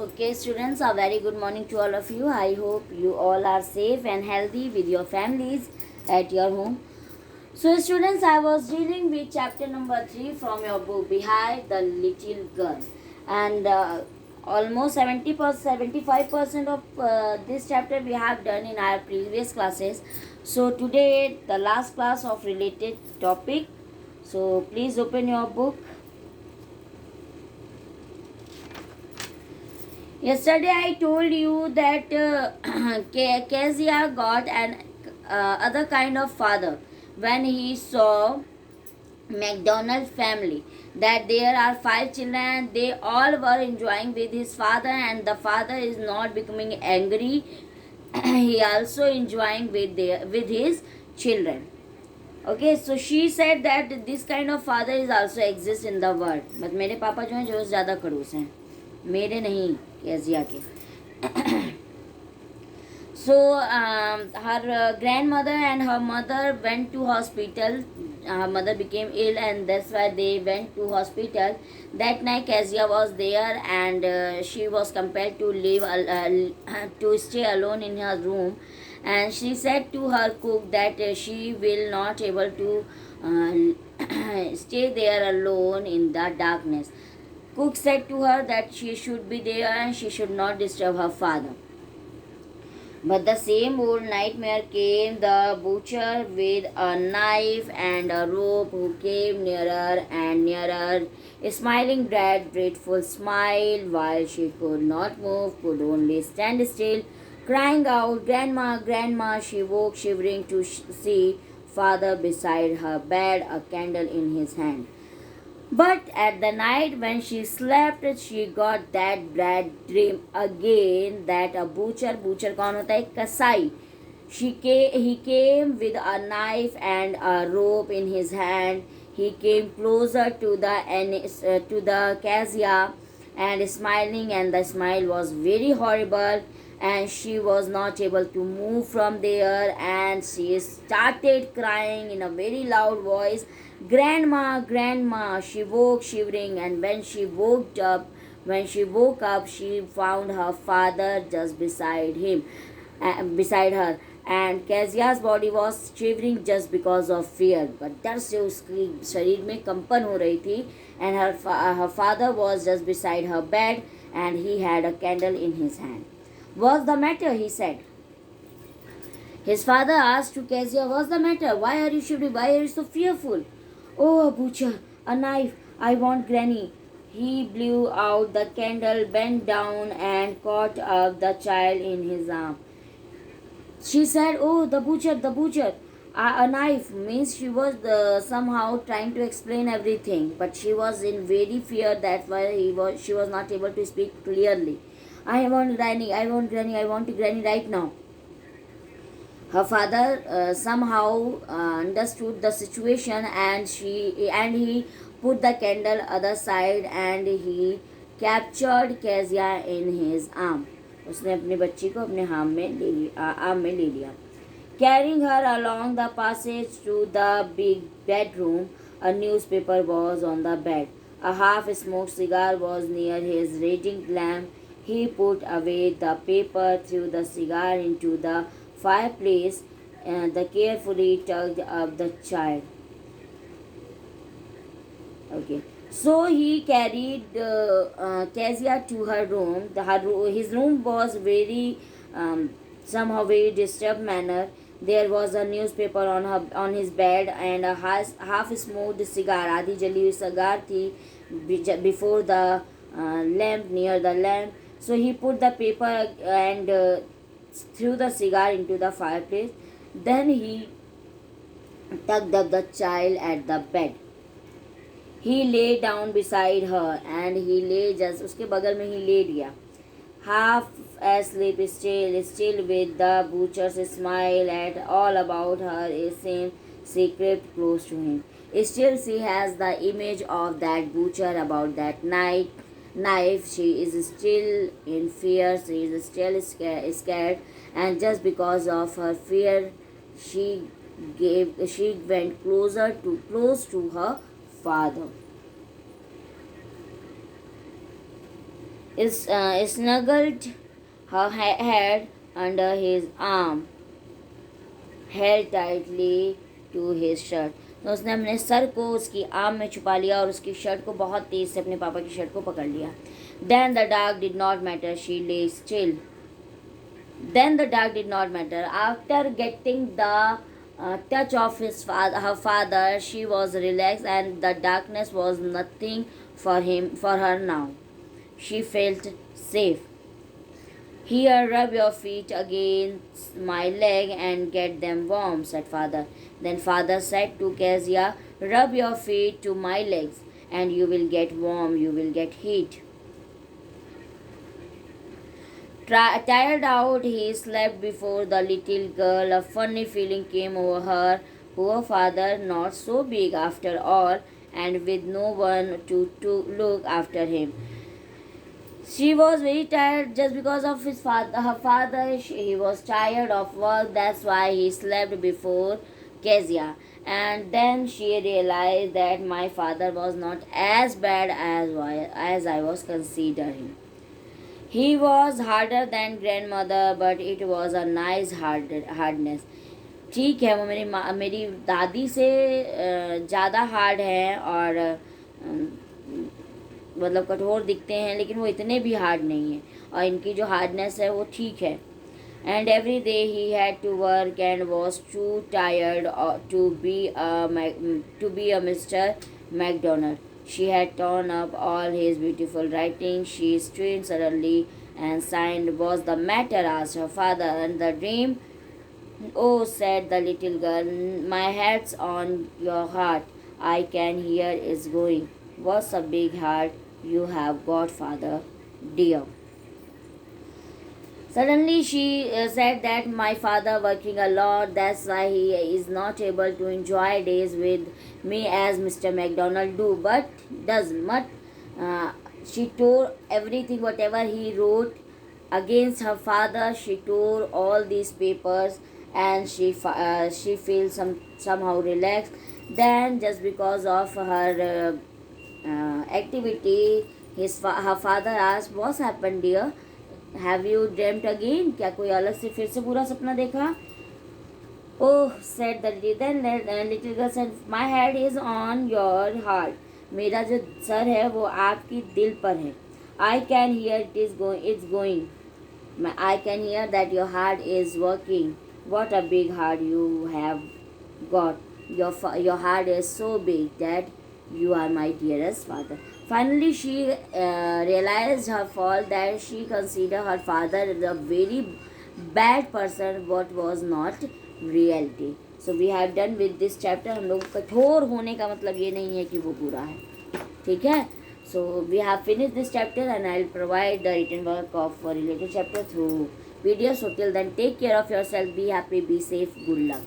Okay, students, a very good morning to all of you. I hope you all are safe and healthy with your families at your home. So, students, I was dealing with chapter number 3 from your book, Behind the Little Girl. And almost 75% of this chapter we have done in our previous classes. So, today, the last class of related topic. So, please open your book. Yesterday I told you that Kezia got an other kind of father when he saw McDonald family, that there are 5 children, they all were enjoying with his father, and the father is not becoming angry. He also enjoying with his children. Okay, so she said that this kind of father is also exist in the world. But मेरे पापा जो हैं जो ज़्यादा खड़ूस हैं, मेरे नहीं, केजिया के. So her grandmother and her mother went to hospital. Her mother became ill, and that's why they went to hospital. That night Kezia was there, and she was compelled to leave to stay alone in her room. And she said to her cook that she will not able to stay there alone in the darkness. Cook said to her that she should be there and she should not disturb her father. But the same old nightmare came. The butcher with a knife and a rope who came nearer and nearer, smiling that dreadful smile while she could not move, could only stand still, crying out, "Grandma, Grandma!" She woke shivering to see father beside her bed, a candle in his hand. But at the night when she slept, she got that bad dream again that a butcher कौन होता है? कसाई. He came with a knife and a rope in his hand. He came closer to the Kezia and smiling, and the smile was very horrible, and she was not able to move from there, and she started crying in a very loud voice, "Grandma, Grandma!" She woke shivering, and when she woke up, she found her father just beside her, and Kezia's body was shivering just because of fear. But डर से उसकी शरीर में कंपन हो रही थी, and her father was just beside her bed, and he had a candle in his hand. "What's the matter?" he said. His father asked to Kezia, "What's the matter? Why are you shivering? Why are you so fearful?" "Oh, a butcher, a knife. I want Granny." He blew out the candle, bent down, and caught up the child in his arm. She said, "Oh, the butcher, the butcher." A knife means she was somehow trying to explain everything, but she was in very fear. That's why she was not able to speak clearly. "I want Granny, I want Granny, I want Granny right now." Her father somehow understood the situation, and he put the candle other side, and he captured Kezia in his arm. उसने अपनी बच्ची को अपने arm में ले लिया. Carrying her along the passage to the big bedroom, a newspaper was on the bed. A half-smoked cigar was near his raging lamp. He put away the paper, threw the cigar into the fireplace, and carefully tugged up the child. Okay. So he carried Kezia to her room. His room was somehow very disturbed manner. There was a newspaper on his bed, and a half smoked cigar. आधी जली हुई cigar थी before the lamp, near the lamp. So he put the paper and threw the cigar into the fireplace. Then he tucked up the child at the bed. He lay down beside her, and he lay just उसके बगल में ही late गया. Half asleep, still with the butcher's smile at all about her, she crept close to him. Still she has the image of that butcher about that knife. She is still in fear. She is still scared, and just because of her fear, she went close to her father. snuggled her head under his arm, held tightly to his shirt. तो उसने अपने sir को उसकी arm में छुपा लिया और उसकी शर्ट को बहुत तेज से अपने पापा की शर्ट को पकड़ लिया. Then the dark did not matter. She lay still. Then the dark did not matter. After getting the touch of her father, she was relaxed, and the darkness was nothing for her now. She felt safe. Here, rub your feet against my leg and get them warm, said father. Then father said to Kezia, rub your feet to my legs, and you will get warm, you will get heat. Tired out, he slept before the little girl. A funny feeling came over her. Poor father, not so big after all, and with no one to look after him. She was very tired just because of her father. He was tired of work. That's why he slept before Kezia. And then she realized that my father was not as bad as I was considering. He was harder than grandmother, but it was a nice hardness. ठीक है, वो मेरी दादी से ज़्यादा hard हैं और मतलब कठोर दिखते हैं, लेकिन वो इतने भी हार्ड नहीं हैं और इनकी जो हार्डनेस है वो ठीक है. And every day he had to work and was too tired to be a Mr. McDonald. She had torn up all his beautiful writing. She strained suddenly and signed. What's the matter? Asked her father. And the dream? Oh, said the little girl, my head's on your heart. I can hear it's going. What's a big heart you have got, father, dear? Suddenly she said that my father working a lot, that's why he is not able to enjoy days with me as Mr. McDonald does. She tore everything, whatever he wrote against her father. She tore all these papers, and she feels somehow relaxed. Then just because of her activity, her father asked, what's happened, dear? Have you dreamt again? क्या कोई अलग से फिर से पूरा सपना देखा? Oh, said the little girl said, my head is on your heart. मेरा जो सर है वो आपकी दिल पर है. I can hear it's going. I can hear that your heart is working. What a big heart you have got. Your heart is so big that you are my dearest father. Finally, she realized her fault, that she considered her father a very bad person, what was not reality. So we have done with this chapter. हम लोग कठोर होने का मतलब ये नहीं है कि वो बुरा है, ठीक है. So we have finished this chapter, and I will provide the written work of related chapter through videos. So till then, take care of yourself, be happy, be safe, good luck.